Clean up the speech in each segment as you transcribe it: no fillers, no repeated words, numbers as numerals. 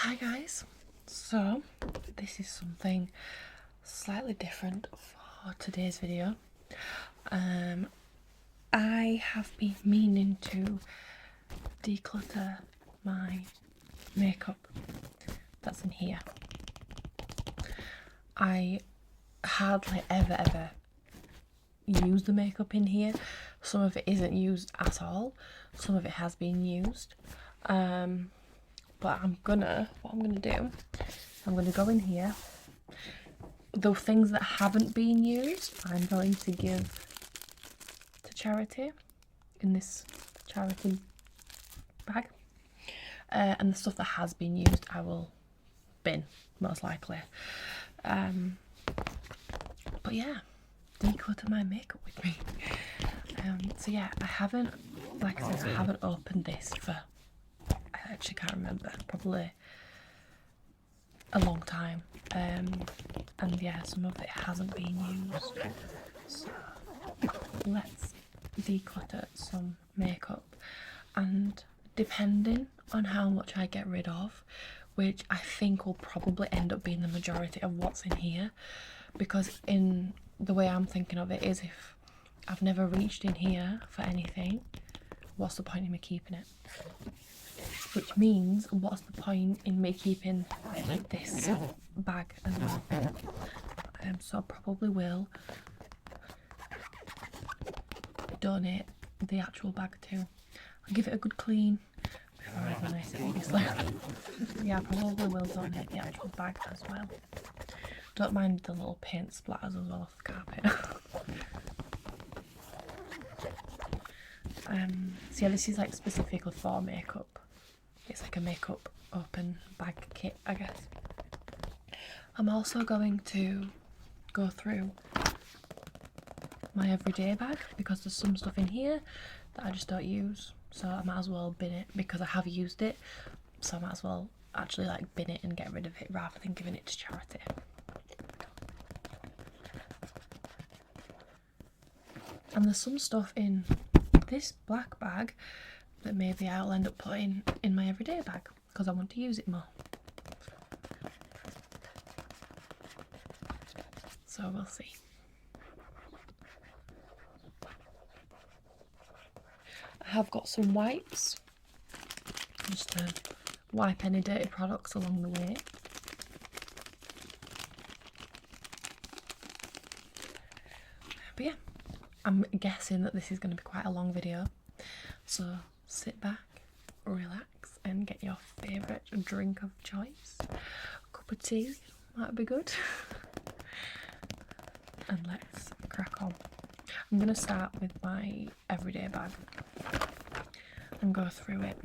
Hi guys, so this is something slightly different for today's video. I have been meaning to declutter my makeup that's in here. I hardly ever use the makeup in here. Some of it isn't used at all, some of it has been used. But what I'm gonna do, I'm gonna go in here. The things that haven't been used, I'm going to give to charity in this charity bag. And the stuff that has been used, I will bin, most likely. But yeah, declutter my makeup with me. So yeah, I haven't, like I said, I haven't opened this for, I actually can't remember, probably a long time. And yeah, some of it hasn't been used. So let's declutter some makeup, and depending on how much I get rid of, which I think will probably end up being the majority of what's in here, because in the way I'm thinking of it is, if I've never reached in here for anything, what's the point in me keeping it? Which means, what's the point in me keeping this bag as well? So I probably will donate the actual bag too. I'll give it a good clean before I donate it, obviously. Yeah, I probably will donate the actual bag as well. Don't mind the little paint splatters as well off the carpet. So yeah, this is like specifically for makeup. It's like a makeup open bag kit, I guess. I'm also going to go through my everyday bag, because there's some stuff in here that I just don't use, so I might as well bin it, because I have used it, so I might as well actually like bin it and get rid of it rather than giving it to charity. And there's some stuff in this black bag that maybe I'll end up putting in my everyday bag because I want to use it more. So we'll see. I have got some wipes, just to wipe any dirty products along the way. But yeah, I'm guessing that this is going to be quite a long video, so sit back, relax, and get your favourite drink of choice. A cup of tea might be good. And let's crack on. I'm going to start with my everyday bag and go through it.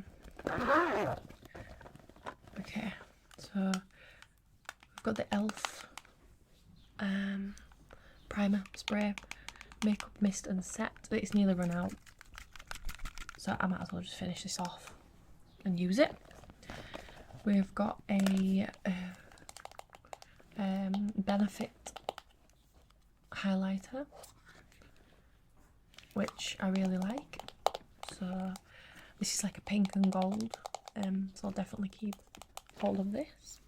Okay, so we've got the e.l.f. primer, spray, makeup mist and set. It's nearly run out, so I might as well just finish this off and use it. We've got a Benefit highlighter, which I really like. So this is like a pink and gold, so I'll definitely keep hold of this.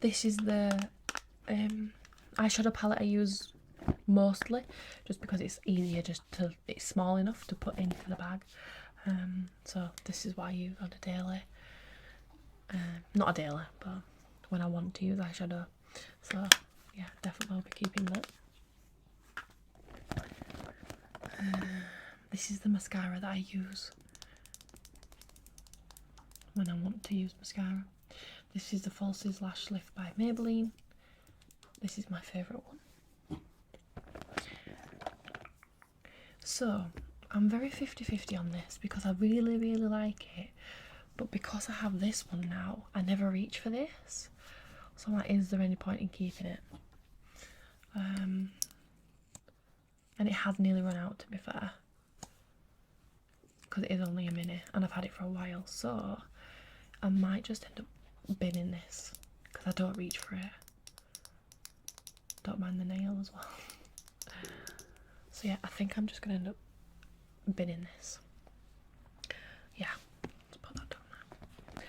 This is the eyeshadow palette I use mostly, just because it's easier, it's small enough to put into the bag. So this is what I use on a daily, not a daily, but when I want to use eyeshadow. So yeah, definitely I'll be keeping that. This is the mascara that I use when I want to use mascara. This is the Falsies Lash Lift by Maybelline. This is my favourite one. So I'm very 50-50 on this, because I really like it, but because I have this one now, I never reach for this. So I'm like, is there any point in keeping it? And it has nearly run out, to be fair, because it is only a mini and I've had it for a while, so I might just end up binning this because I don't reach for it. Don't mind the nail as well. So yeah, I think I'm just gonna end up binning this. Yeah, let's put that down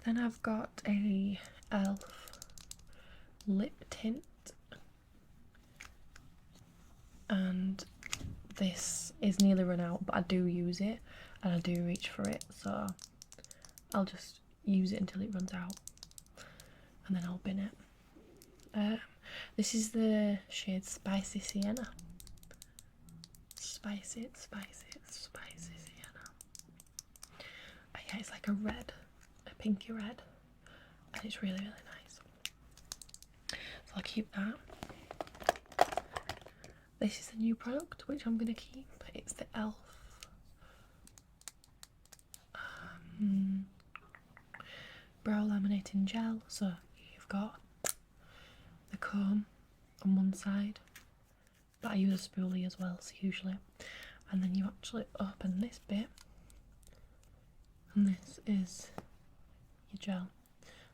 Then I've got a e.l.f. lip tint, and this is nearly run out, but I do use it and I do reach for it, so I'll just use it until it runs out and then I'll bin it. This is the shade Spicy Sienna. Spicy Sienna. Yeah, it's like a red, a pinky red, and it's really, really nice. So I'll keep that. This is a new product which I'm going to keep. It's the e.l.f. Brow laminating gel. So you've got the comb on one side, but I use a spoolie as well, so usually, and then you actually open this bit, and this is your gel.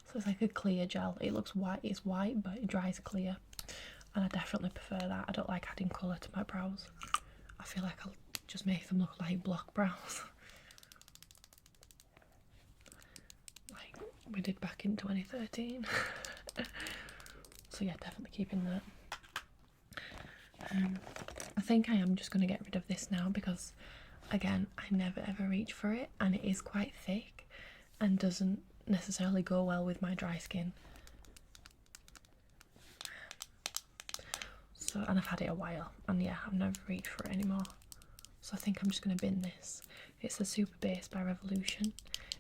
So it's like a clear gel. It looks white, it's white, but it dries clear, and I definitely prefer that. I don't like adding colour to my brows. I feel like I'll just make them look like block brows. Like we did back in 2013. So yeah, definitely keeping that. I think I am just going to get rid of this now because, again, I never ever reach for it, and it is quite thick and doesn't necessarily go well with my dry skin. So, and I've had it a while, and yeah, I've never reached for it anymore. So I think I'm just going to bin this. It's the Super Base by Revolution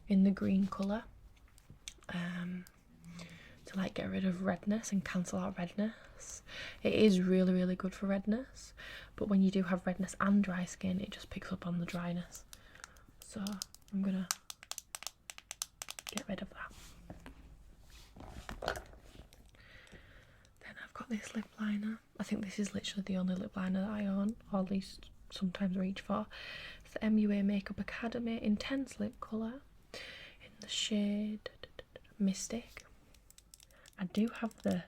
in the green colour, to like get rid of redness and cancel out redness. It is really, really good for redness, but when you do have redness and dry skin, it just picks up on the dryness. So I'm gonna get rid of that. Then I've got this lip liner. I think this is literally the only lip liner that I own, or at least sometimes reach for. It's the MUA Makeup Academy Intense Lip Colour in the shade Mystic. I do have the,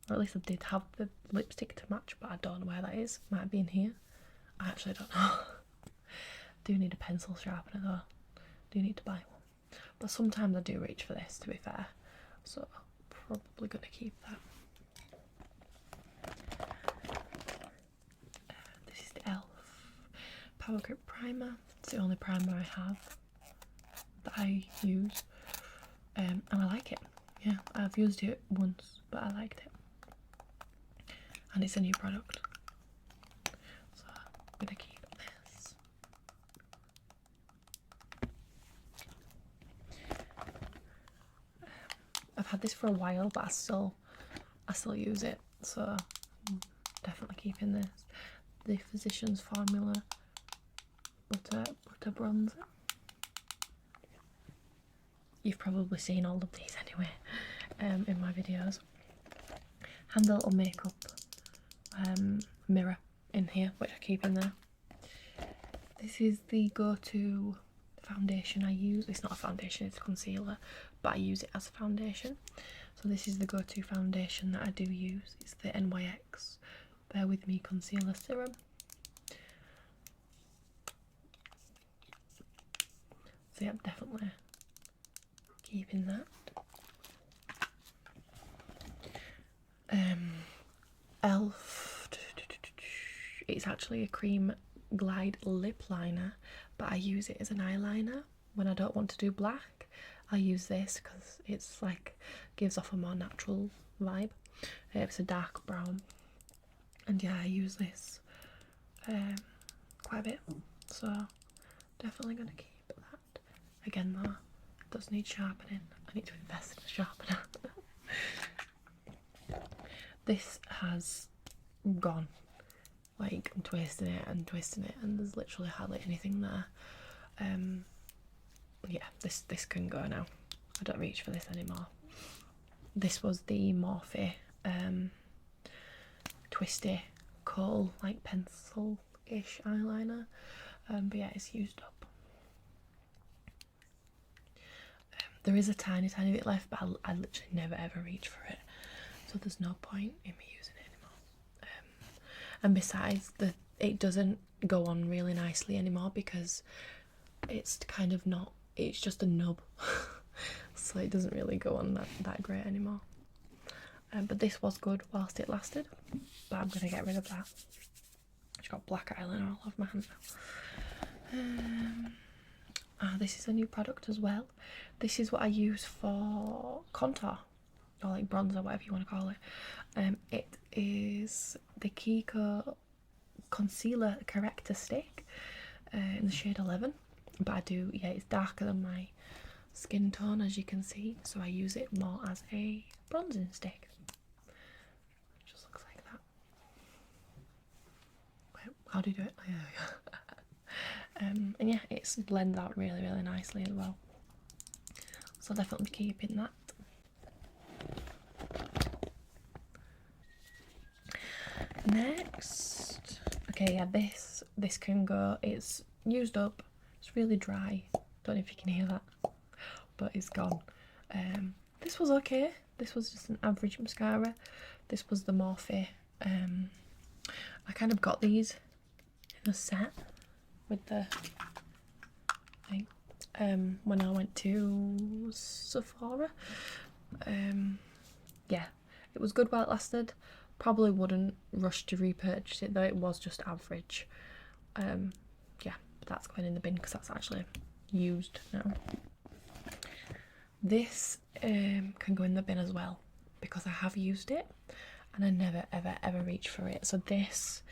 or at least I did have the lipstick to match, but I don't know where that is. Might be in here. I actually don't know. Do need a pencil sharpener though. Do need to buy one. But sometimes I do reach for this, to be fair. So probably going to keep that. This is the e.l.f. Power Grip Primer. It's the only primer I have that I use. And I like it. Yeah, I've used it once, but I liked it. And it's a new product. So I'm going to keep this. I've had this for a while, but I still use it. So I'm definitely keeping this. The Physicians Formula Butter Bronzer. You've probably seen all of these anyway in my videos. Hand a little makeup mirror in here, which I keep in there. This is the go-to foundation I use. It's not a foundation, it's a concealer, but I use it as a foundation. So this is the go-to foundation that I do use. It's the NYX Bear With Me Concealer Serum. So yeah, definitely keeping that. e.l.f. It's actually a cream glide lip liner, but I use it as an eyeliner when I don't want to do black. I use this because it's like gives off a more natural vibe. It's a dark brown, and yeah, I use this quite a bit, so definitely gonna keep that. Again though, it does need sharpening. I need to invest in a sharpener. This has gone. Like, I'm twisting it, and there's literally hardly anything there. Yeah, this can go now. I don't reach for this anymore. This was the Morphe twisty kohl, like pencil-ish eyeliner, but yeah, it's used up. There is a tiny bit left, but I literally never ever reach for it, so there's no point in me using it anymore. And besides, it doesn't go on really nicely anymore because it's kind of not, it's just a nub. so it doesn't really go on that great anymore. But this was good whilst it lasted, but I'm going to get rid of that. I've got black eyeliner all over my hand now. This is a new product as well. This is what I use for contour, or like bronzer, whatever you want to call it. It is the Kiko Concealer Corrector Stick in the shade 11. But it's darker than my skin tone, as you can see, so I use it more as a bronzing stick. It just looks like that. Wait, how do you do it? And yeah, it blends out really, really nicely as well. So definitely keeping that. Next, okay, yeah, this can go. It's used up. It's really dry. Don't know if you can hear that, but it's gone. This was okay. This was just an average mascara. This was the Morphe. I kind of got these in a set with the thing when I went to Sephora. Yeah, it was good while it lasted. Probably wouldn't rush to repurchase it though. It was just average. Yeah, but that's going in the bin because that's actually used now. This can go in the bin as well because I have used it and I never ever reach for it. So this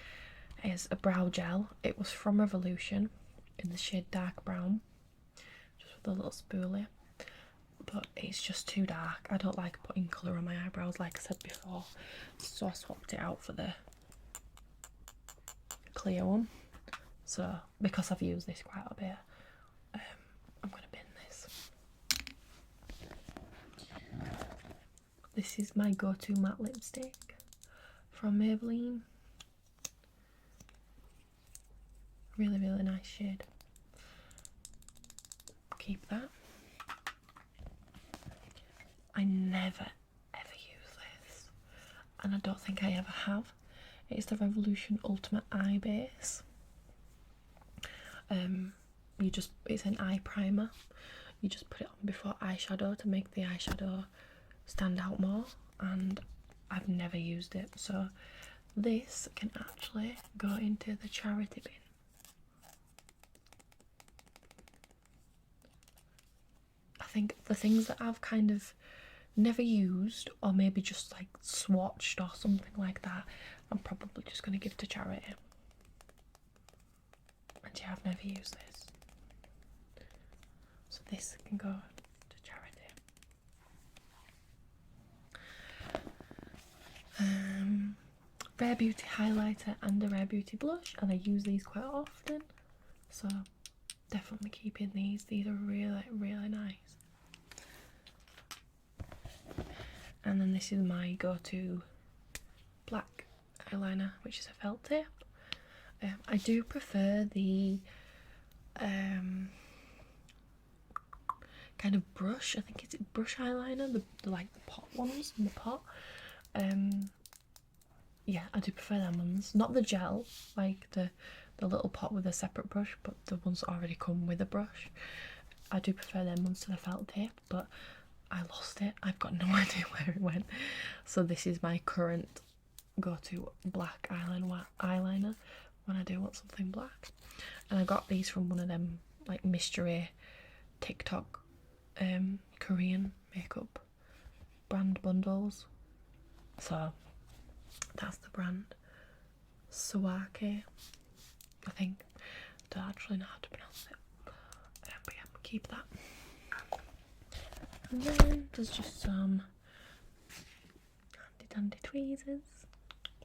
is a brow gel. It was from Revolution in the shade dark brown, just with a little spoolie, but it's just too dark. I don't like putting colour on my eyebrows, like I said before, so I swapped it out for the clear one. So because I've used this quite a bit, I'm going to bin this. This is my go-to matte lipstick from Maybelline. Really, really nice shade. Keep that. I never ever use this, and I don't think I ever have. It's the Revolution Ultimate Eye Base. It's an eye primer. You just put it on before eyeshadow to make the eyeshadow stand out more, and I've never used it, so this can actually go into the charity bin. I think the things that I've kind of never used, or maybe just like swatched or something like that, I'm probably just going to give to charity. And yeah, I've never used this, so this can go to charity. Rare Beauty highlighter and a Rare Beauty blush, and I use these quite often, so definitely keeping these. These are really, really nice. And then this is my go-to black eyeliner, which is a felt tip. I do prefer the kind of brush, I think it's brush eyeliner, the like the pot ones in the pot. Yeah, I do prefer them ones, not the gel, like the little pot with a separate brush, but the ones that already come with a brush. I do prefer them ones to the felt tip, but I lost it. I've got no idea where it went. So this is my current go-to black eyeliner when I do want something black. And I got these from one of them like mystery TikTok Korean makeup brand bundles. So that's the brand Sawake, I think. Don't actually know how to pronounce it, but yeah, keep that. And then there's just some handy dandy tweezers.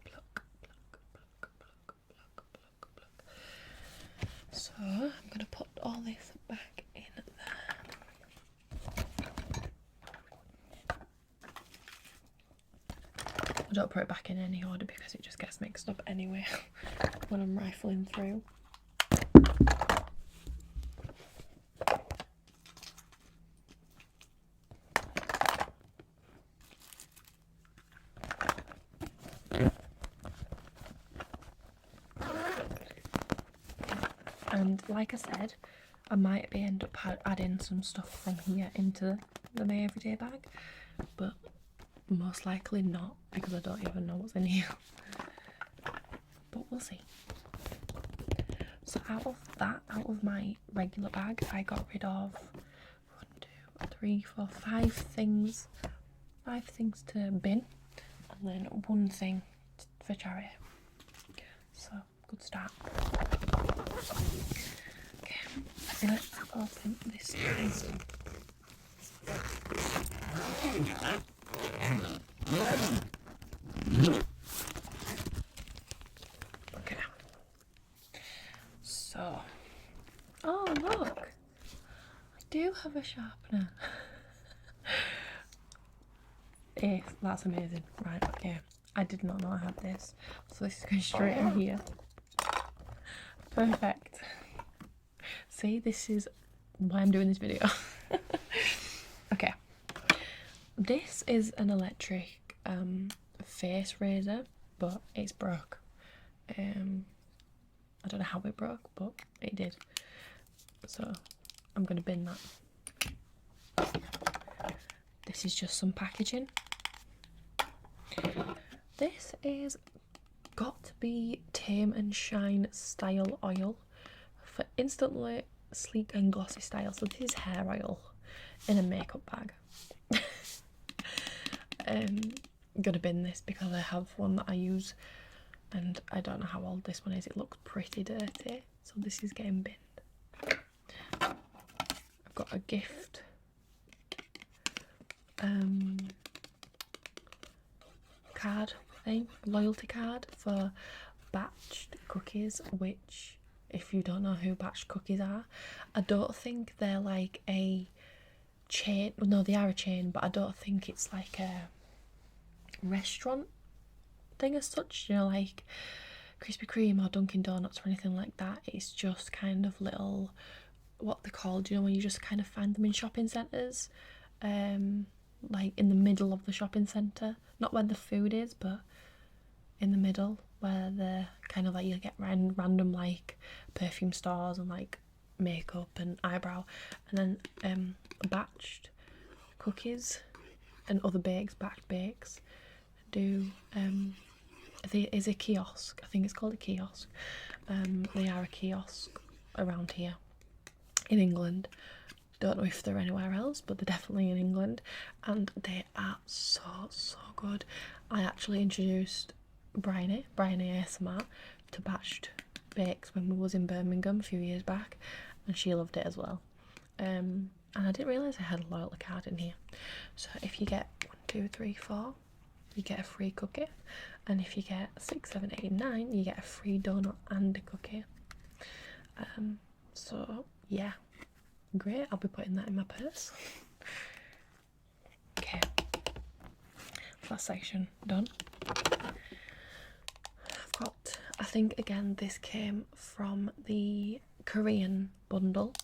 Pluck, pluck, pluck, pluck, pluck, pluck, pluck. So I'm gonna put all this back in there. I don't put it back in any order because it just gets mixed up anyway when I'm rifling through. And like I said, I might end up adding some stuff from here into the My Everyday bag, but most likely not, because I don't even know what's in here. But we'll see. So out of my regular bag, I got rid of 1, 2, 3, 4, 5 things. 5 things to bin, and then 1 thing for charity. So good start. Okay, let's open this time. Okay. So, oh look, I do have a sharpener. That's amazing. Right, okay. I did not know I had this. So this is going straight in here. Perfect. See, this is why I'm doing this video. Okay. This is an electric face razor, but it's broke. I don't know how it broke, but it did. So I'm going to bin that. This is just some packaging. This is got to be Tame and Shine Style Oil for instantly sleek and glossy style. So this is hair oil in a makeup bag. I'm gonna bin this because I have one that I use and I don't know how old this one is. It looks pretty dirty, so this is getting binned. I've got a gift card thing, loyalty card for Batched cookies, which, if you don't know who Batched cookies are, I don't think they're like a chain. Well, no, they are a chain, but I don't think it's like a restaurant thing as such, you know, like Krispy Kreme or Dunkin' Donuts or anything like that. It's just kind of little, what they're called, you know, when you just kind of find them in shopping centres, like in the middle of the shopping centre, not where the food is, but in the middle where the kind of like you get random like perfume stores and like makeup and eyebrow, and then Batched cookies and other bakes, Batched bakes do is a kiosk. I think it's called a kiosk. They are a kiosk around here in England. Don't know if they're anywhere else, but they're definitely in England, and they are so good. I actually introduced Bryony ASMR to Batched bakes when we was in Birmingham a few years back, and she loved it as well. And I didn't realise I had a loyalty card in here. So if you get 1, 2, 3, 4, you get a free cookie, and if you get 6, 7, 8, 9, you get a free donut and a cookie. So yeah, great. I'll be putting that in my purse. Okay, that section done. I've got, I think again this came from the Korean bundle,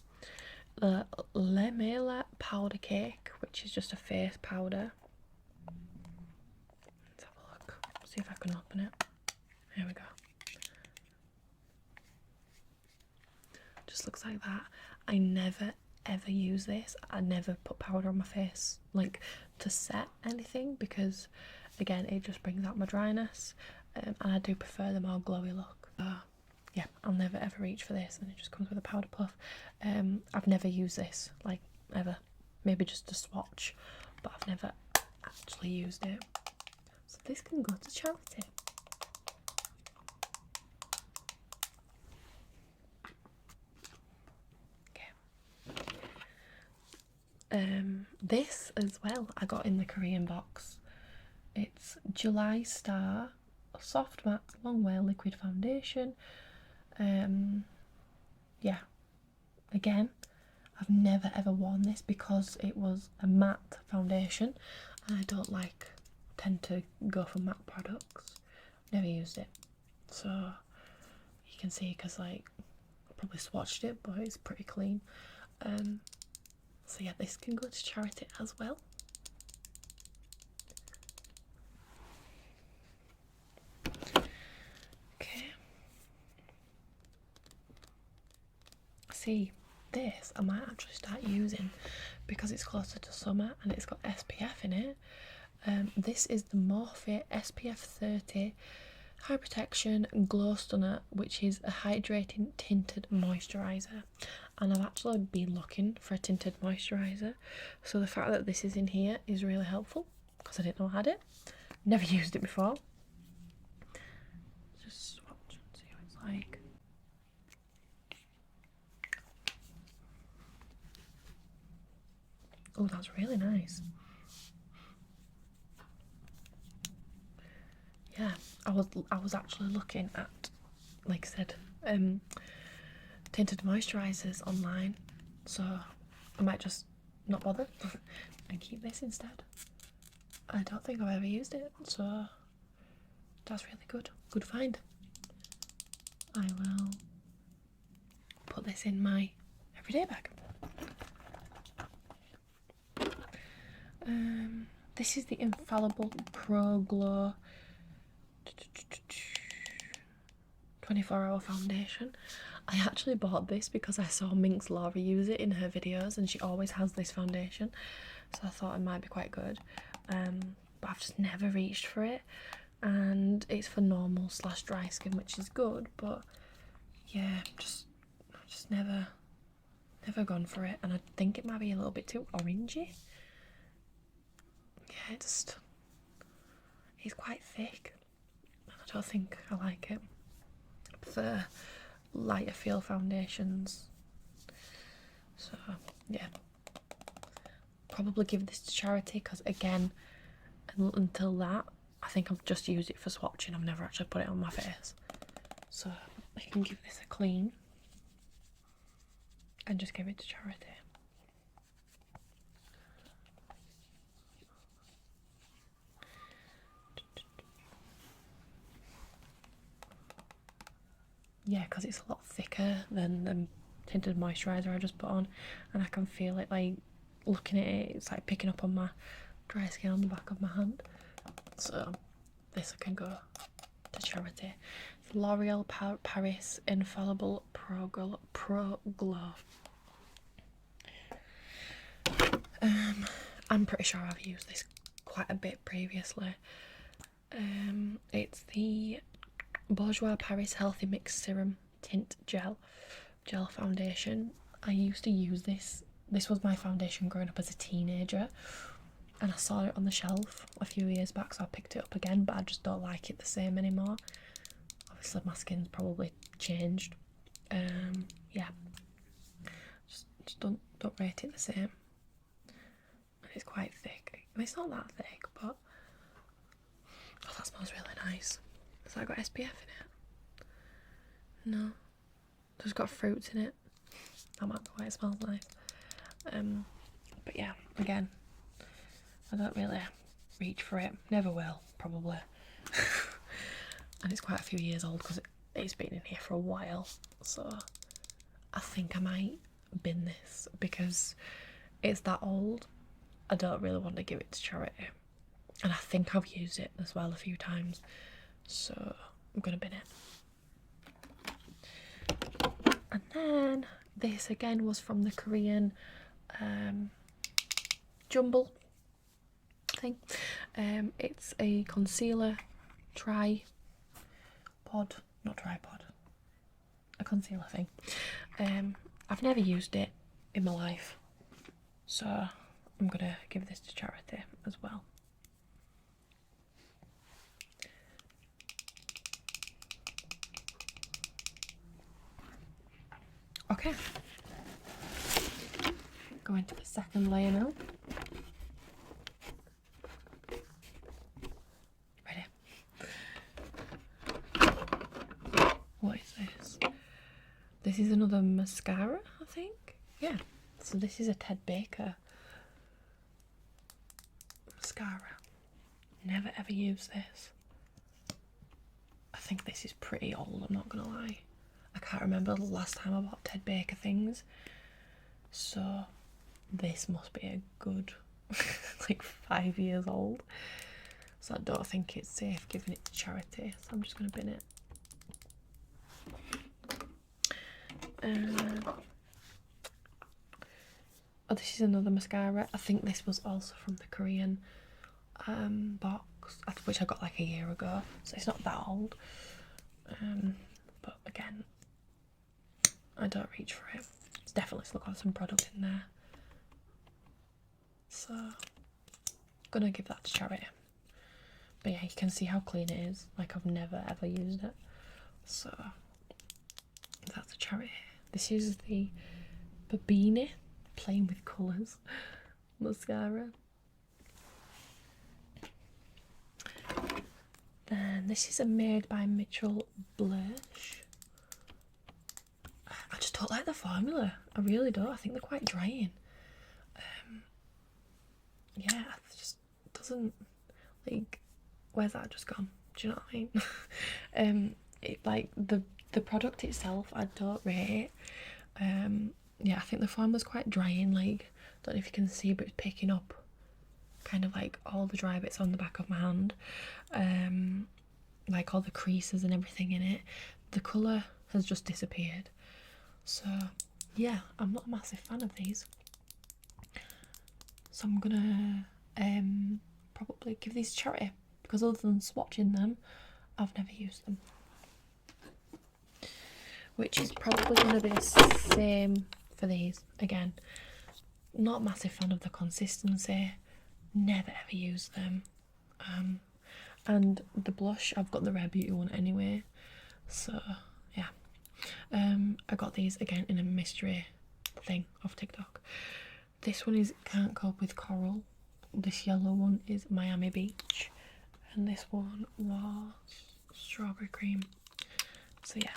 the Le Mela powder cake, which is just a face powder. Let's have a look, see if I can open it. Here we go. Just looks like that. I never ever use this. I never put powder on my face like to set anything, because again it just brings out my dryness, and I do prefer the more glowy look. Yeah, I'll never ever reach for this, and it just comes with a powder puff. I've never used this, like, ever. Maybe just a swatch, but I've never actually used it. So this can go to charity. This as well I got in the Korean box. It's July Star Soft Matte Long Wear Liquid Foundation. Yeah, again, I've never ever worn this because it was a matte foundation, and I don't tend to go for matte products. Never used it, so you can see, because like I probably swatched it, but it's pretty clean. So yeah, this can go to charity as well. Okay. See, this actually start using because it's closer to summer and it's got SPF in it. This is the Morphe SPF 30 High Protection Glow Stunner, which is a hydrating tinted moisturiser. And I've actually been looking for a tinted moisturiser, so the fact that this is in here is really helpful because I didn't know I had it. Never used it before. Just swatch and see what it's like. Oh, that's really nice. Yeah, I was actually looking at, like I said, tinted moisturisers online, so I might just not bother and keep this instead. I don't think I've ever used it, so that's really good. Good find. I will put this in my everyday bag. This is the Infallible Pro Glow 24-hour foundation. I actually bought this because I saw Minx Laura use it in her videos, and she always has this foundation, so I thought it might be quite good. But I've just never reached for it, and it's for normal / dry skin, which is good, but yeah, just never gone for it, and I think it might be a little bit too orangey. Yeah, it's quite thick, and I don't think I like it. I prefer lighter feel foundations, so yeah, probably give this to charity because, again, until that, I think I've just used it for swatching. I've never actually put it on my face, so I can give this a clean and just give it to charity. Yeah, because it's a lot thicker than the tinted moisturiser I just put on, and I can feel it, like, looking at it, it's like picking up on my dry skin on the back of my hand. So this can go to charity. It's L'Oreal Paris Infallible Pro Glow. I'm pretty sure I've used this quite a bit previously. It's the Bourjois Paris Healthy Mix Serum Tint Gel Foundation. I used to use this. This was my foundation growing up as a teenager, and I saw it on the shelf a few years back, so I picked it up again, but I just don't like it the same anymore. Obviously my skin's probably changed. Yeah, just don't rate it the same. And it's quite thick. I mean, it's not that thick, but oh, that smells really nice. Has that got SPF in it? No. It's got fruits in it. That might be why it smells nice. But yeah, again, I don't really reach for it. Never will, probably. And it's quite a few years old because it's been in here for a while. So I think I might bin this because it's that old. I don't really want to give it to charity. And I think I've used it as well a few times. So I'm going to bin it. And then this again was from the Korean Jumble thing. It's a concealer tripod, a concealer thing. I've never used it in my life, so I'm gonna give this to charity as well. Okay, going to the second layer now. Ready? What is this? This is another mascara, I think. Yeah, so this is a Ted Baker mascara. Never ever used this. I think this is pretty old, I'm not gonna lie. I can't remember the last time I bought Ted Baker things, so this must be a good like 5 years old, so I don't think it's safe giving it to charity, so I'm just going to bin it. Oh, this is another mascara. I think this was also from the Korean box, which I got like a year ago, so it's not that old. But again, I don't reach for it. It's definitely still got some product in there. So, I'm gonna give that to charity. But yeah, you can see how clean it is. Like, I've never ever used it. So, that's a charity. This is the Babini Playing with Colours mascara. Then this is a Made by Mitchell blush. I just don't like the formula. I really don't. I think they're quite drying. Yeah, it just doesn't, like, where's that just gone? Do you know what I mean? It, like, the product itself, I don't rate. Yeah, I think the formula's quite drying. Like, don't know if you can see, but it's picking up kind of like all the dry bits on the back of my hand, like all the creases and everything in it. The colour has just disappeared. So yeah, I'm not a massive fan of these. So I'm gonna probably give these a charity, because other than swatching them, I've never used them. Which is probably going to be the same for these. Again, not a massive fan of the consistency, never ever used them. And the blush, I've got the Rare Beauty one anyway, so yeah. I got these again in a mystery thing off TikTok. This one is Can't Cope with Coral. This yellow one is Miami Beach, and this one was Strawberry Cream. So yeah,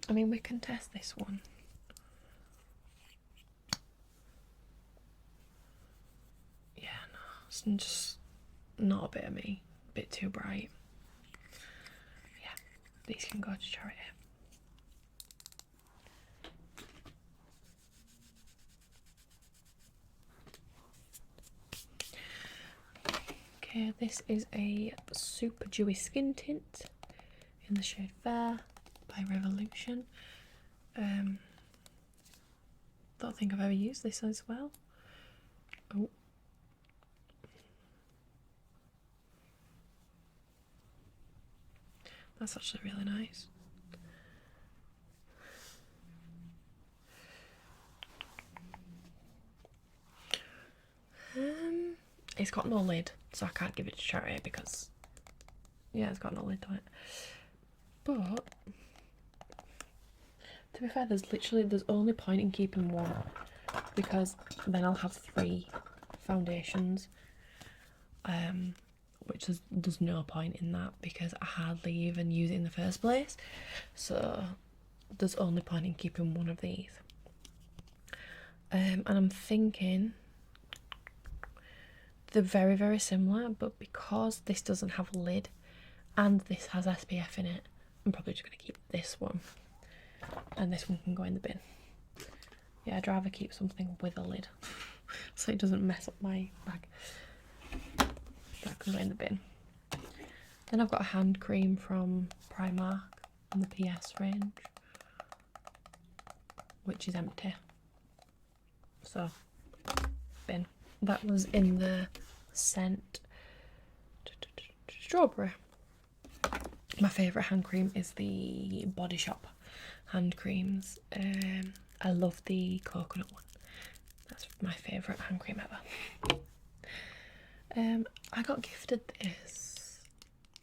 I mean, we can test this one. Yeah, no, it's just not a bit of me, a bit too bright. Yeah, these can go to charity. Okay, this is a super dewy skin tint in the shade Fair by Revolution. Don't think I've ever used this as well. Oh. That's actually really nice. It's got no lid, so I can't give it to charity because, yeah, it's got no lid to it. But to be fair, there's only point in keeping one, because then I'll have 3 foundations, which there's no point in that because I hardly even use it in the first place. So there's only point in keeping one of these. And I'm thinking they're very, very similar, but because this doesn't have a lid and this has SPF in it, I'm probably just going to keep this one, and this one can go in the bin. Yeah, I'd rather keep something with a lid so it doesn't mess up my bag. That can go in the bin. Then I've got a hand cream from Primark in the PS range, which is empty. So, bin. That was in the scent Strawberry. My favourite hand cream is the Body Shop hand creams. I love the coconut one. That's my favourite hand cream ever. I got gifted this.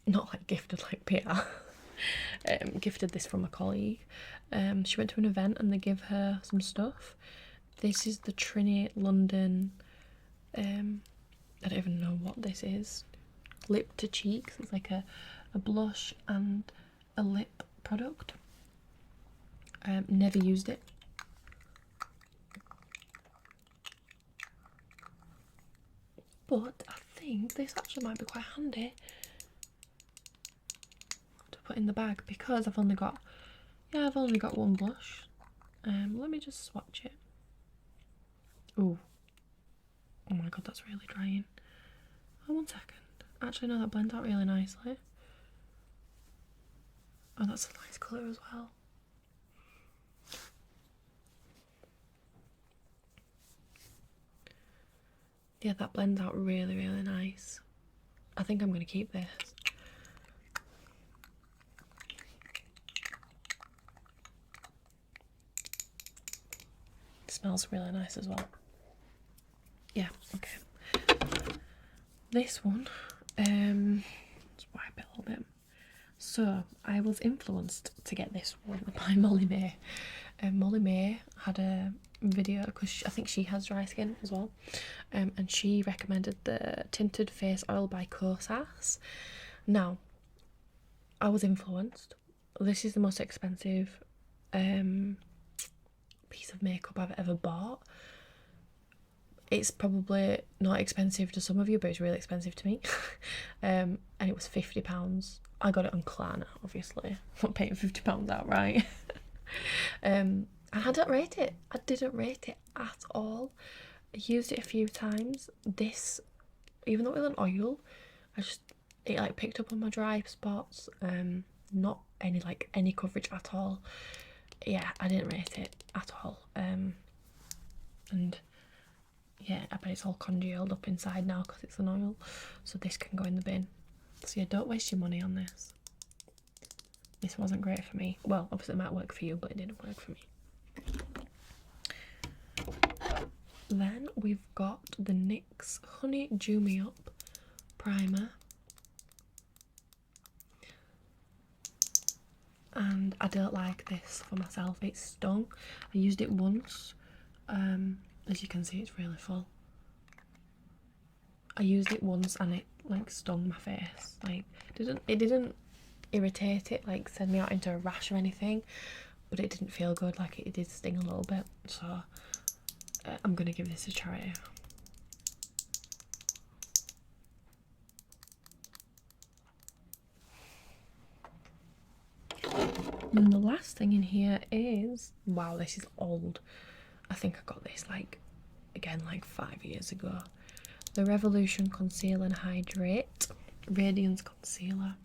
Not like gifted like PR. Gifted this from a colleague. She went to an event and they gave her some stuff. This is the Trinity London, I don't even know what this is. Lip to cheeks. It's like a blush and a lip product. Never used it. But I think this actually might be quite handy to put in the bag, because I've only got one blush. Let me just swatch it. Oh my god, that's really drying. Oh, 1 second. Actually, no, that blends out really nicely. Oh, that's a nice colour as well. Yeah, that blends out really, really nice. I think I'm going to keep this. It smells really nice as well. Yeah, okay. This one, let's wipe it a little bit. So, I was influenced to get this one by Molly May. Molly May had a video, because I think she has dry skin as well, and she recommended the Tinted Face Oil by Kosas. Now, I was influenced. This is the most expensive piece of makeup I've ever bought. It's probably not expensive to some of you, but it's really expensive to me. And it was £50. I got it on Klarna, obviously. I'm not paying £50 outright. And I didn't rate it. I didn't rate it at all. I used it a few times. This, even though it was an oil, it like picked up on my dry spots. Not any coverage at all. Yeah, I didn't rate it at all. And yeah, I bet it's all congealed up inside now because it's an oil. So this can go in the bin. So yeah, don't waste your money on this. This wasn't great for me. Well, obviously it might work for you, but it didn't work for me. Then we've got the NYX Honey Dew Me Up primer. And I don't like this for myself. It's stung. I used it once. As you can see, it's really full. I used it once and it like stung my face. Like it didn't irritate it, like send me out into a rash or anything, but it didn't feel good. Like it did sting a little bit. So I'm gonna give this a try. And the last thing in here is, wow, this is old. I think I got this like 5 years ago. The Revolution Conceal and Hydrate Radiance Concealer.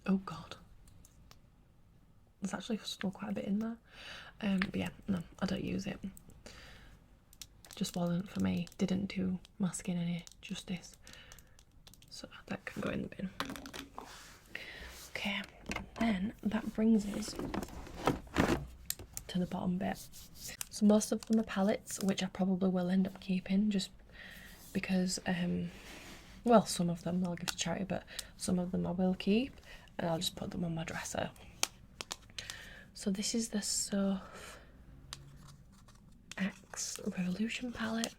Oh god, there's actually still quite a bit in there. But yeah, no, I don't use it. Just wasn't for me. Didn't do my skin any justice. So that can go in the bin. Okay, then that brings us to the bottom bit. So most of them are palettes, which I probably will end up keeping just because, well, some of them I'll give to charity, but some of them I will keep and I'll just put them on my dresser. So this is the Soph X Revolution palette.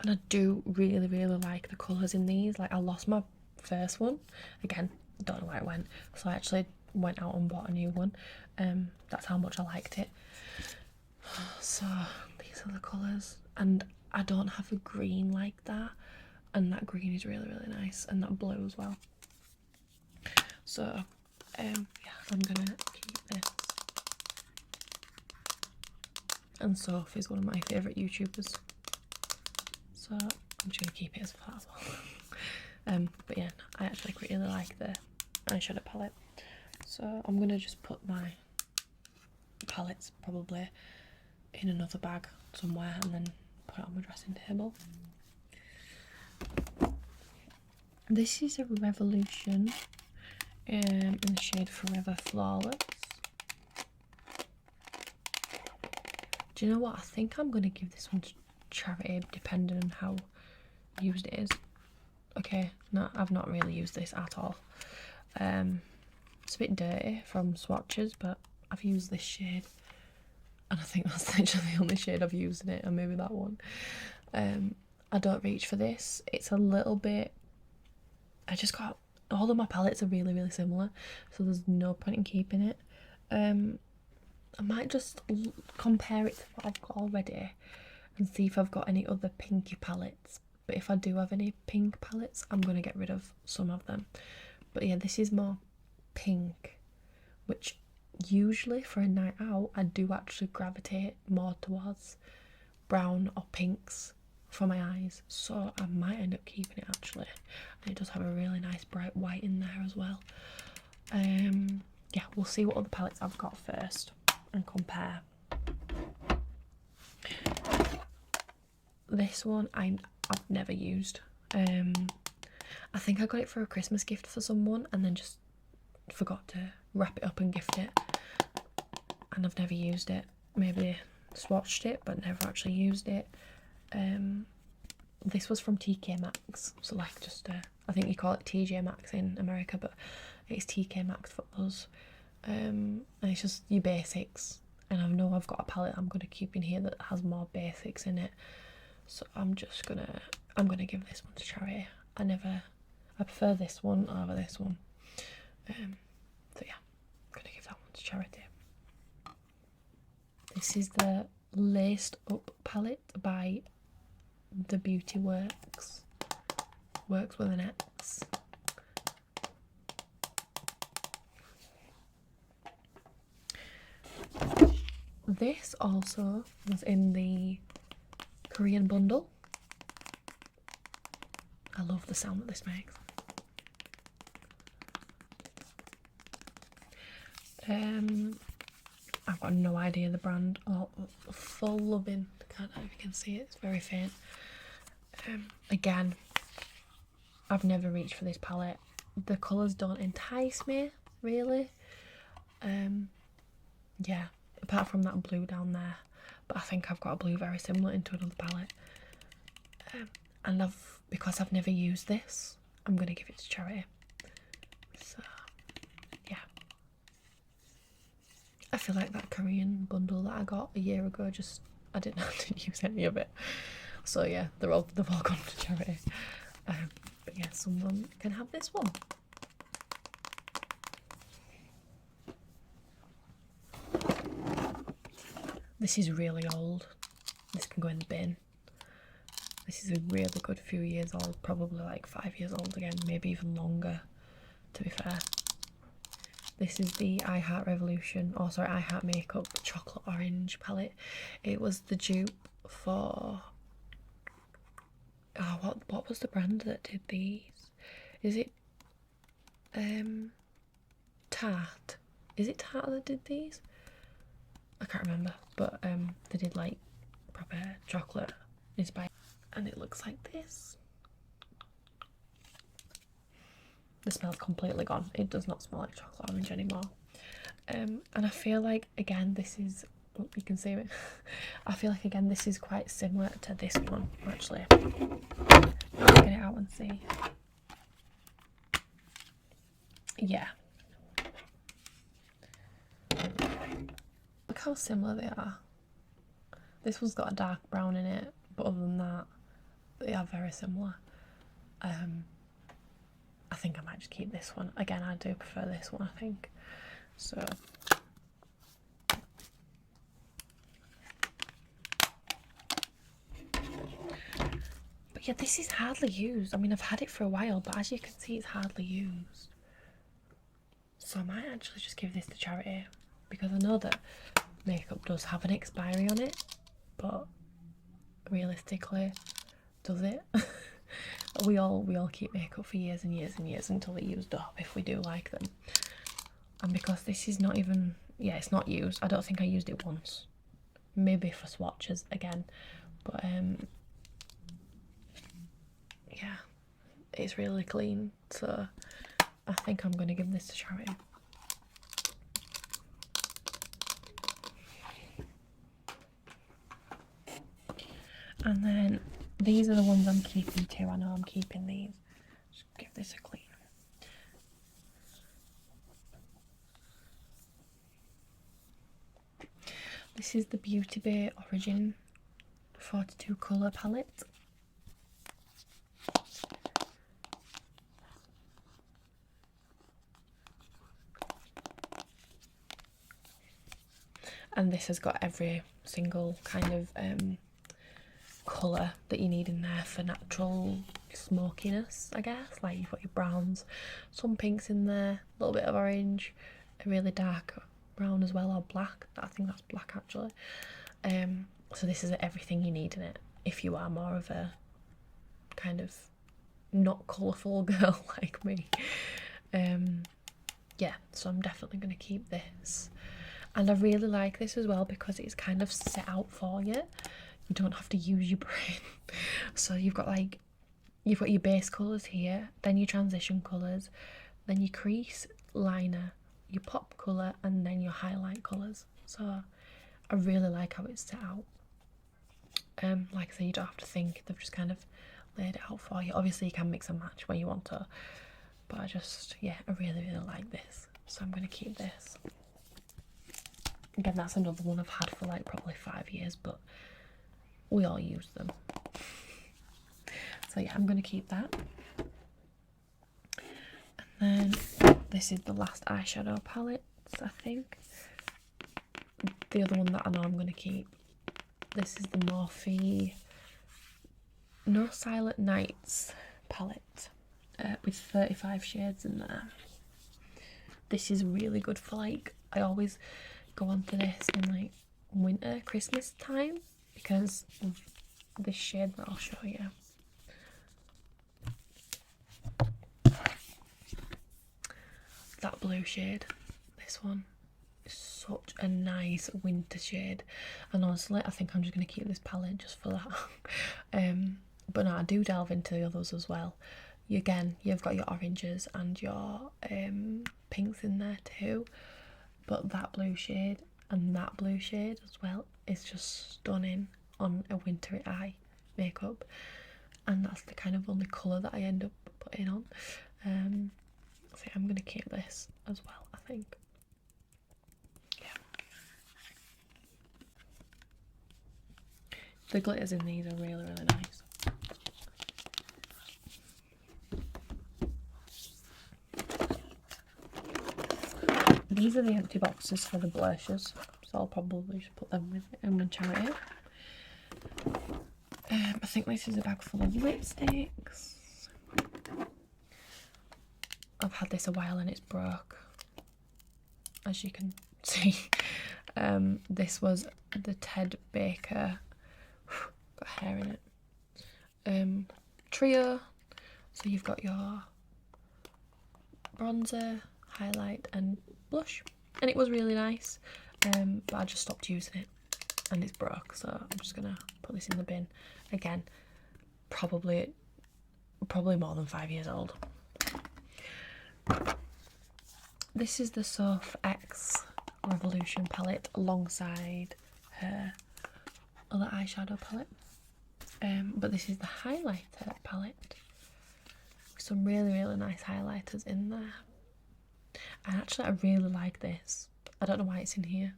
And I do really, really like the colours in these. Like, I lost my first one. Again, don't know where it went. So I actually went out and bought a new one. That's how much I liked it. So these are the colours. And I don't have a green like that. And that green is really, really nice. And that blue as well. So, yeah, I'm gonna keep this. And Soph is one of my favourite YouTubers. So I'm just gonna keep it as far as well. But yeah, I actually really like the eyeshadow palette. So I'm gonna just put my palettes probably in another bag somewhere and then put it on my dressing table. This is a Revolution in the shade Forever Flawless. Do you know what? I think I'm gonna give this one to charity depending on how used it is. Okay, no, I've not really used this at all. It's a bit dirty from swatches, but I've used this shade and I think that's literally the only shade I've used in it, and maybe that one. I don't reach for this. It's a little bit, I just got, all of my palettes are really, really similar, so there's no point in keeping it. I might just compare it to what I've got already and see if I've got any other pinky palettes. But if I do have any pink palettes, I'm going to get rid of some of them. But yeah, this is more pink, which usually for a night out, I do actually gravitate more towards brown or pinks for my eyes. So I might end up keeping it actually. And it does have a really nice bright white in there as well. Yeah, we'll see what other palettes I've got first and compare. This one I've never used. I think I got it for a Christmas gift for someone and then just forgot to wrap it up and gift it, and I've never used it. Maybe swatched it but never actually used it. This was from TK Maxx, so like just I think you call it TJ Maxx in America, but it's TK Maxx for us. And it's just your basics, and I know I've got a palette I'm gonna keep in here that has more basics in it, so I'm gonna give this one to charity. I prefer this one over this one. So yeah, I'm gonna give that one to charity. This is the Laced Up palette by The Beauty Works. Works with an X. This also was in the Korean bundle. I love the sound that this makes. I've got no idea the brand. Oh, full loving. I can't know if you can see it. It's very faint. Again, I've never reached for this palette. The colours don't entice me really. Yeah, apart from that blue down there, but I think I've got a blue very similar into another palette. And because I've never used this, I'm gonna give it to charity. So yeah, I feel like that Korean bundle that I got a year ago, I didn't have to use any of it. So yeah, they've all gone to charity. But yeah, someone can have this one. This is really old. This can go in the bin. This is a really good few years old, probably like 5 years old again, maybe even longer, to be fair. This is the I Heart Revolution, or sorry, I Heart Makeup Chocolate Orange palette. It was the dupe for, oh, what was the brand that did these? Is it Tarte? Is it Tarte that did these? I can't remember, but they did like proper chocolate inspired, and it looks like this. The smell's completely gone. It does not smell like chocolate orange anymore. And I feel like, again, this is, oh, you can see it. I feel like, again, this is quite similar to this one, actually. Let's get it out and see. Yeah. Look how similar they are. This one's got a dark brown in it, but other than that, they are very similar. I think I might just keep this one. Again, I do prefer this one, I think. So but yeah, this is hardly used. I mean, I've had it for a while, but as you can see, it's hardly used. So I might actually just give this to charity, because I know that makeup does have an expiry on it, but realistically, does it? we all keep makeup for years and years and years until they're used up, if we do like them. And because this is not even, yeah, it's not used. I don't think I used it once, maybe for swatches again, but yeah, it's really clean, so I think I'm going to give this to charity. And then these are the ones I'm keeping too. I know I'm keeping these. Just give this a clean. This is the Beauty Bay Origin 42 colour palette. And this has got every single kind of colour that you need in there for natural smokiness, I guess. Like you've got your browns, some pinks in there, a little bit of orange, a really dark brown as well, or black. I think that's black actually. So this is everything you need in it if you are more of a kind of not colourful girl like me. Yeah, so I'm definitely going to keep this. And I really like this as well because it's kind of set out for you. You don't have to use your brain. So you've got your base colours here, then your transition colours, then your crease liner, your pop colour, and then your highlight colours. So I really like how it's set out. Like I say, you don't have to think, they've just kind of laid it out for you. Obviously you can mix and match when you want to, but I really like this, so I'm going to keep this. Again, that's another one I've had for like probably 5 years, but we all use them. So yeah, I'm going to keep that. And then this is the last eyeshadow palette, I think. The other one that I know I'm going to keep. This is the Morphe No Silent Nights palette with 35 shades in there. This is really good for like, I always go on to this in like winter, Christmas time because of this shade that I'll show you. That blue shade, this one is such a nice winter shade, and honestly I think I'm just going to keep this palette just for that. But no, I do delve into the others as well. Again, you've got your oranges and your pinks in there too, but that blue shade and that blue shade as well is just stunning on a wintry eye makeup, and that's the kind of only colour that I end up putting on. So I'm going to keep this as well, I think. Yeah. The glitters in these are really nice. These are the empty boxes for the blushes, so I'll probably just put them with it and then charity. I think this is a bag full of lipsticks. I've had this a while and it's broke, as you can see. This was the Ted Baker, got hair in it, trio. So you've got your bronzer, highlight and blush, and it was really nice, but I just stopped using it and it's broke, so I'm just gonna put this in the bin. Again, probably more than 5 years old. This is the Soph X Revolution palette alongside her other eyeshadow palette, but this is the highlighter palette with some really nice highlighters in there. And actually I really like this. I don't know why it's in here.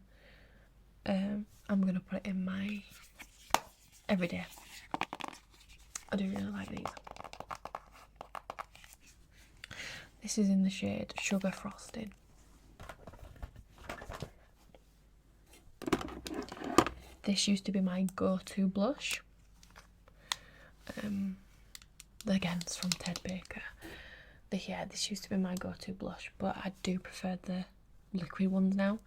I'm going to put it in my everyday. I do really like these. This is in the shade Sugar Frosting. This used to be my go-to blush. Again, it's from Ted Baker. This used to be my go-to blush, but I do prefer the liquid ones now.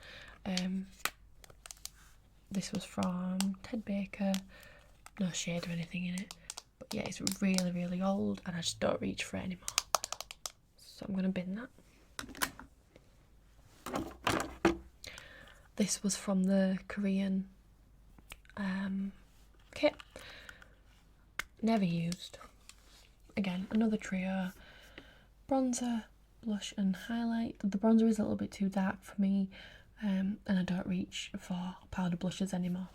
This was from Ted Baker, no shade or anything in it, but yeah, it's really old and I just don't reach for it anymore, so I'm going to bin that. This was from the Korean kit, never used. Again, another trio, bronzer, blush and highlight. The bronzer is a little bit too dark for me, and I don't reach for powder blushes anymore.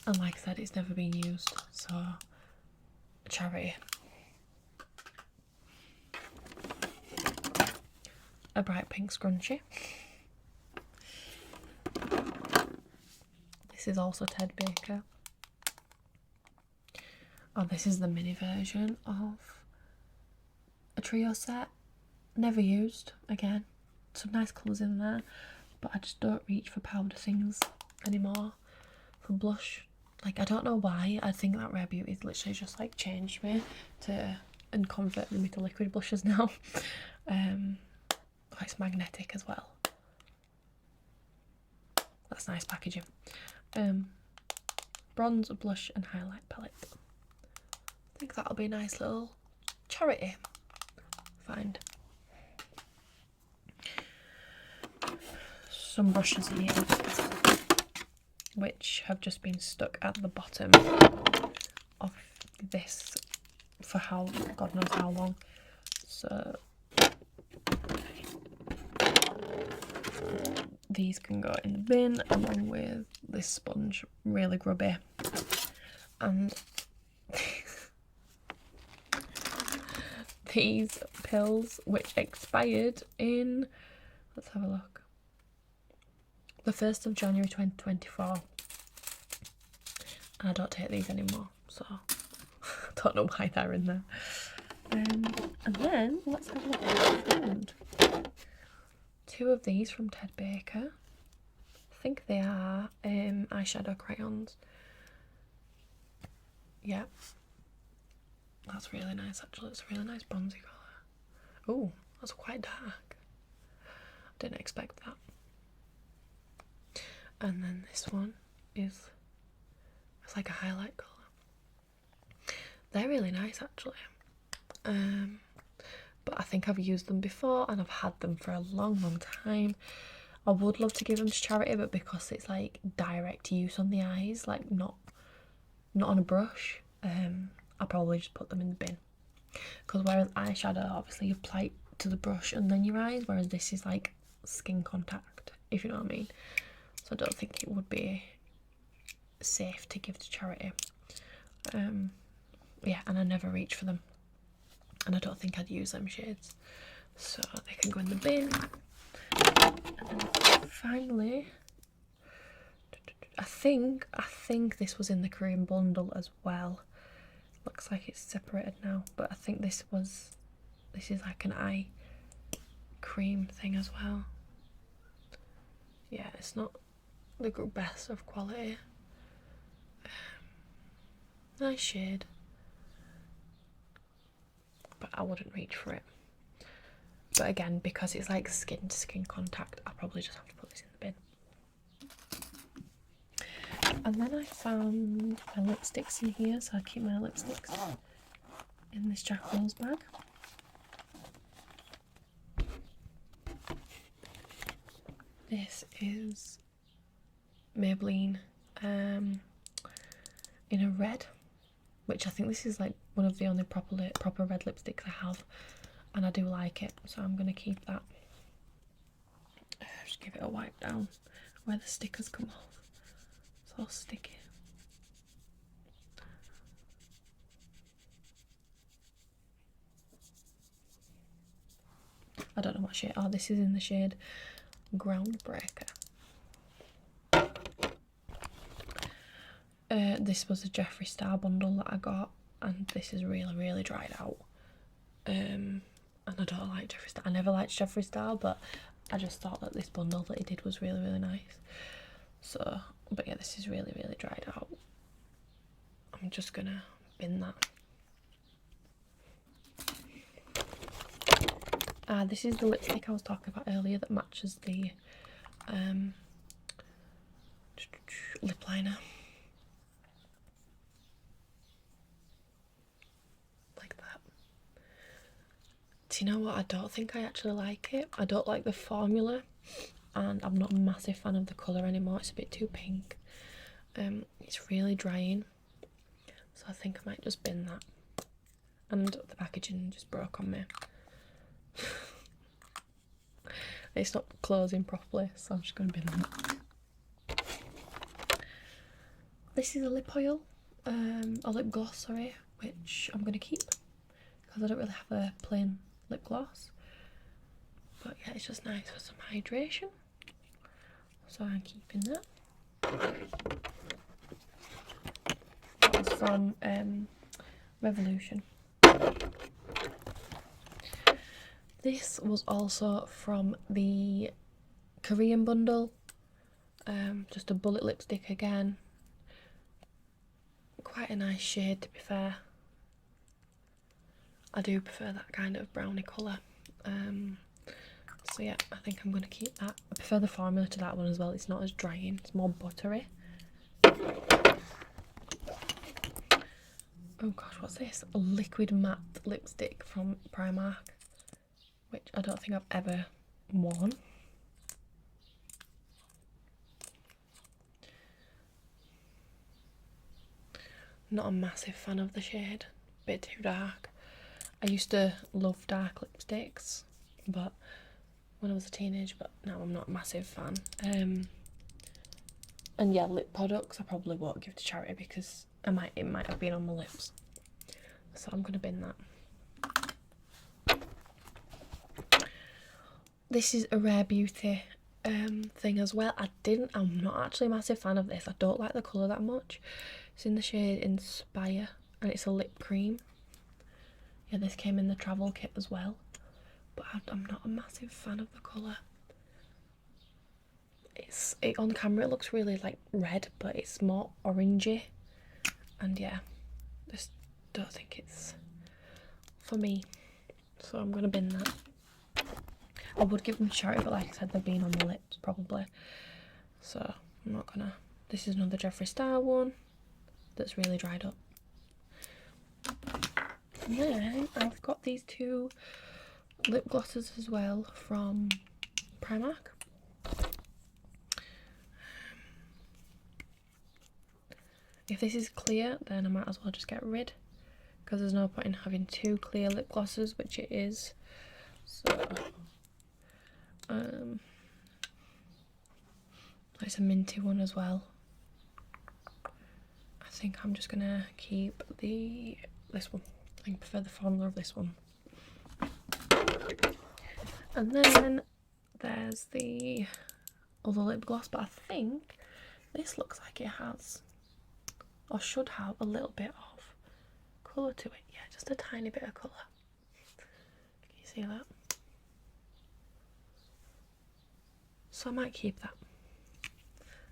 And like I said, it's never been used, so charity. A bright pink scrunchie. This is also Ted Baker. Oh, this is the mini version of a trio set. Never used. Again, some nice colours in there, but I just don't reach for powder things anymore for blush. Like, I don't know why. I think that Rare Beauty's literally just like changed me and converted me to liquid blushes now. It's magnetic as well. That's nice packaging. Bronze, blush and highlight palette. I think that'll be a nice little charity find. Some brushes here. which have just been stuck at the bottom of this for how, God knows how long. So these can go in the bin along with this sponge, really grubby. And these pills, which expired in, let's have a look, the 1st of January 2024. And I don't take these anymore, so I don't know why they're in there. And then let's have a look at what I found. 2 of these from Ted Baker. I think they are eyeshadow crayons. Yeah, that's really nice actually. It's a really nice bronzy colour. Oh, that's quite dark. Didn't expect that. And then this one is, it's like a highlight colour. They're really nice actually. But I think I've used them before and I've had them for a long time. I would love to give them to charity, but because it's like direct use on the eyes, like not on a brush, I'll probably just put them in the bin. Because whereas eyeshadow, obviously you apply it to the brush and then your eyes, whereas this is like skin contact, if you know what I mean. So I don't think it would be safe to give to charity. Yeah, and I never reach for them. And I don't think I'd use them shades. So they can go in the bin. And then finally, I think this was in the Korean bundle as well. Looks like it's separated now, but I think this is like an eye cream thing as well. Yeah, it's not the best of quality. Nice shade, but I wouldn't reach for it. But again, because it's like skin to skin contact, I'll probably just have to put this in the bin. And then I found my lipsticks in here, so I keep my lipsticks in this Jack Rose bag. This is Maybelline in a red, which I think this is like one of the only proper red lipsticks I have, and I do like it, so I'm going to keep that. Just give it a wipe down where the stickers come off. So sticky. I don't know what shade. Oh, this is in the shade Groundbreaker. This was a Jeffree Star bundle that I got, and this is really dried out. And I don't like Jeffree Star. I never liked Jeffree Star, but I just thought that this bundle that he did was really nice. So, but yeah, this is really dried out. I'm just gonna bin that. This is the lipstick I was talking about earlier that matches the lip liner. Like that. Do you know what? I don't think I actually like it. I don't like the formula, and I'm not a massive fan of the colour anymore. It's a bit too pink. It's really drying, so I think I might just bin that. And the packaging just broke on me. It's not closing properly, so I'm just going to bin that. This is a lip oil, a lip gloss, sorry, which I'm going to keep because I don't really have a plain lip gloss. But yeah, it's just nice for some hydration, so I'm keeping that. That was from Revolution. This was also from the Korean bundle, just a bullet lipstick again. Quite a nice shade, to be fair. I do prefer that kind of brownie colour. So yeah, I think I'm going to keep that. I prefer the formula to that one as well. It's not as drying, it's more buttery. Oh gosh, what's this? A liquid matte lipstick from Primark, which I don't think I've ever worn. Not a massive fan of the shade, a bit too dark. I used to love dark lipsticks, but when I was a teenager, but now I'm not a massive fan. And yeah, lip products I probably won't give to charity because it might have been on my lips. So I'm gonna bin that. This is a Rare Beauty thing as well. I'm not actually a massive fan of this. I don't like the colour that much. It's in the shade Inspire and it's a lip cream. Yeah, this came in the travel kit as well, but I'm not a massive fan of the colour. On camera it looks really like red, but it's more orangey, and yeah, just don't think it's for me, so I'm gonna bin that. I would give them charity, but like I said, they've been on my lips probably, so I'm not gonna. This is another Jeffree Star one that's really dried up. And then I've got these two lip glosses as well from Primark. If this is clear, then I might as well just get rid, because there's no point in having two clear lip glosses, which it is. So it's a minty one as well. I think I'm just gonna keep this one. I think I prefer the formula of this one. And then there's the other lip gloss, but I think this looks like it has, or should have, a little bit of colour to it. Yeah, just a tiny bit of colour. Can you see that? So I might keep that,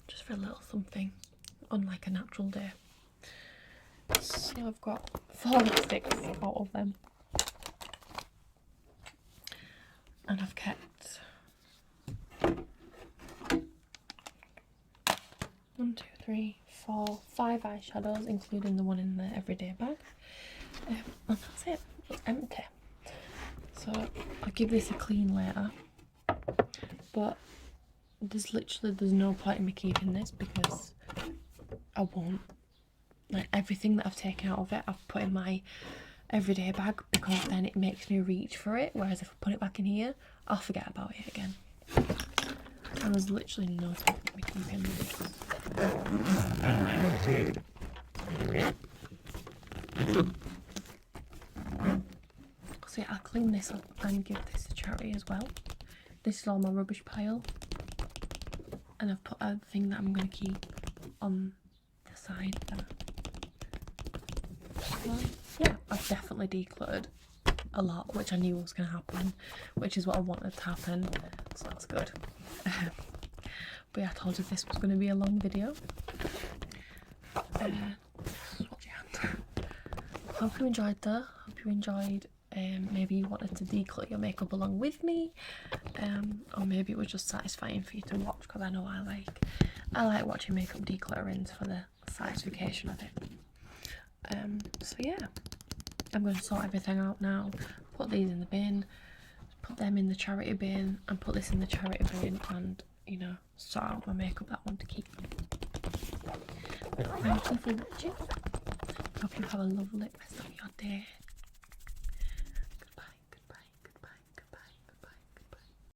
just for a little something on like a natural day. So I've got 4 lipsticks out of them. And I've kept 1, 2, 3, 4, 5 eyeshadows, including the one in the everyday bag. And that's it. It's empty. So I'll give this a clean later. But there's no point in me keeping this because I won't. Like, everything that I've taken out of it, I've put in my everyday bag, because then it makes me reach for it, whereas if I put it back in here, I'll forget about it again. And there's literally no point in me keeping this. So yeah, I'll clean this up and give this to charity as well. This is all my rubbish pile, and I've put a thing that I'm going to keep on the side there. So yeah, I've definitely decluttered a lot, which I knew was going to happen, which is what I wanted to happen, so that's good. But yeah, I told you this was going to be a long video. Hope you enjoyed that. Hope you enjoyed. Maybe you wanted to declutter your makeup along with me, or maybe it was just satisfying for you to watch, because I know I like watching makeup declutterings for the satisfaction of it. So yeah, I'm going to sort everything out now, put these in the bin, put them in the charity bin, and put this in the charity bin, and, you know, sort out my makeup that I want to keep. Thank you for watching. Hope you have a lovely rest of your day.